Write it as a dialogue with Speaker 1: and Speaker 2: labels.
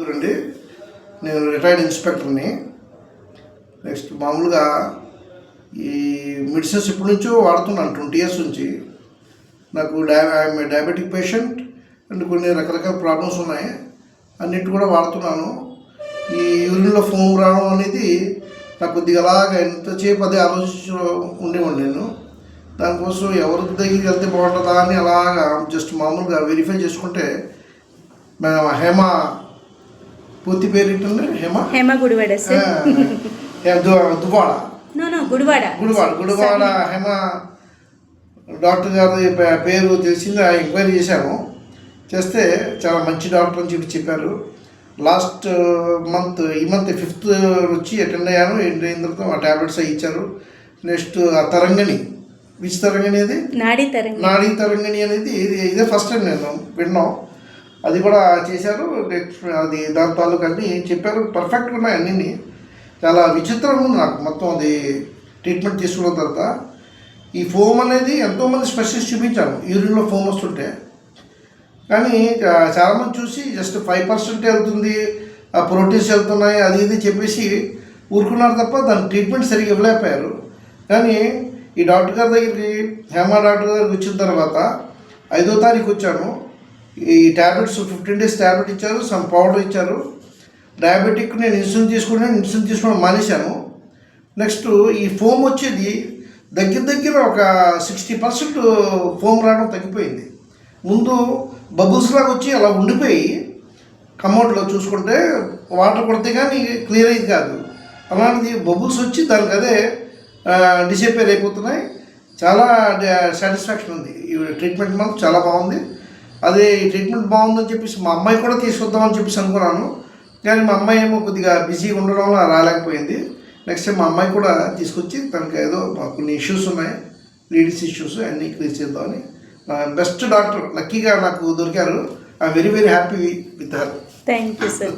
Speaker 1: చూడండి, నేను retired ఇన్స్పెక్టర్ని. Next మామూలుగా ఈ మెడిసిన్స్ ఇప్పటి నుంచో వాడుతున్నాను, 20 years నుంచి. నాకు డయాబెటిక్ పేషెంట్ అండ్ కొన్ని రకరకాల ప్రాబ్లమ్స్ ఉన్నాయి, అన్నిటి కూడా వాడుతున్నాను. ఈ యూరిన్లో ఫోమ్ రావడం అనేది నాకు కొద్దిగా అలాగా ఎంతసేపు అదే ఆలోచించి ఉండేవాడు నేను. దానికోసం ఎవరికి దగ్గరికి వెళ్తే బాగుంటుందా అని అలాగా జస్ట్ మామూలుగా వెరిఫై చేసుకుంటే హేమ, పూర్తి పేరు ఏంటంటే హేమ
Speaker 2: గుడివాడ
Speaker 1: గుడివాడ హేమ డాక్టర్ గారి పేరు తెలిసింది. ఎంక్వైరీ చేశాను, చేస్తే చాలా మంచి డాక్టర్ అని చెప్పారు. లాస్ట్ మంత్, ఈ మంత్ 5th వచ్చి అటెండ్ అయ్యాను. అయిన తర్వాత ఆ ట్యాబ్లెట్స్ అవి ఇచ్చారు. నెక్స్ట్ ఆ తరంగిణి, విచ్ తరంగిణి అది నాడీ తరంగిణి అనేది ఇదే ఫస్ట్ టైం నేను విన్నాం. అది కూడా చేశారు. నెక్స్ట్ అది దాని తాలూకు అన్నీ చెప్పారు, పర్ఫెక్ట్గా ఉన్నాయి అన్నీ. చాలా విచిత్రంగా ఉంది నాకు మొత్తం అది ట్రీట్మెంట్ తీసుకున్న తర్వాత. ఈ ఫోమ్ అనేది ఎంతోమంది స్పెషలిస్ట్ చూపించాను, యూరిన్లో ఫోమ్ వస్తుంటే. కానీ చాలామంది చూసి జస్ట్ 5% వెళ్తుంది, ఆ ప్రోటీన్స్ వెళ్తున్నాయి, అది ఇది చెప్పేసి ఊరుకున్నారు తప్ప దాని ట్రీట్మెంట్ సరిగ్గా ఇవ్వలేకపోయారు. కానీ ఈ డాక్టర్ గారి దగ్గరికి, హేమ డాక్టర్ దగ్గరికి వచ్చిన తర్వాత 5వ తారీఖు వచ్చాను. ఈ ట్యాబ్లెట్స్ 15 days ట్యాబ్లెట్ ఇచ్చారు, సమ్ పౌడర్ ఇచ్చారు. డయాబెటిక్ నేను ఇన్సులిన్ తీసుకోవడం మానేశాను. నెక్స్ట్ ఈ ఫోమ్ వచ్చేది దగ్గర ఒక 60% ఫోమ్ రావడం తగ్గిపోయింది. ముందు బబుల్స్ లాగా వచ్చి అలా ఉండిపోయి కమోడ్లో చూసుకుంటే వాటర్ కొడితే కానీ క్లియర్ అయ్యేది కాదు. అలాంటిది బబుల్స్ వచ్చి దానికి అదే డిసపేర్ అయిపోతున్నాయి. చాలా సాటిస్ఫాక్షన్ ఉంది. ఈ ట్రీట్మెంట్ మాత్రం చాలా బాగుంది. అదే ఈ ట్రీట్మెంట్ బాగుందని చెప్పేసి మా అమ్మాయి కూడా తీసుకొద్దామని చెప్పేసి అనుకున్నాను. కానీ మా అమ్మాయి ఏమో కొద్దిగా బిజీగా ఉండడం వల్ల రాలేకపోయింది. నెక్స్ట్ టైం మా అమ్మాయి కూడా తీసుకొచ్చి తనకి ఏదో కొన్ని ఇష్యూస్ ఉన్నాయి, లేడీస్ ఇష్యూస్, అన్నీ క్లియర్ చేద్దామని. బెస్ట్ డాక్టర్ లక్కీగా నాకు దొరికారు. I'm very happy with her.
Speaker 2: Thank you sir.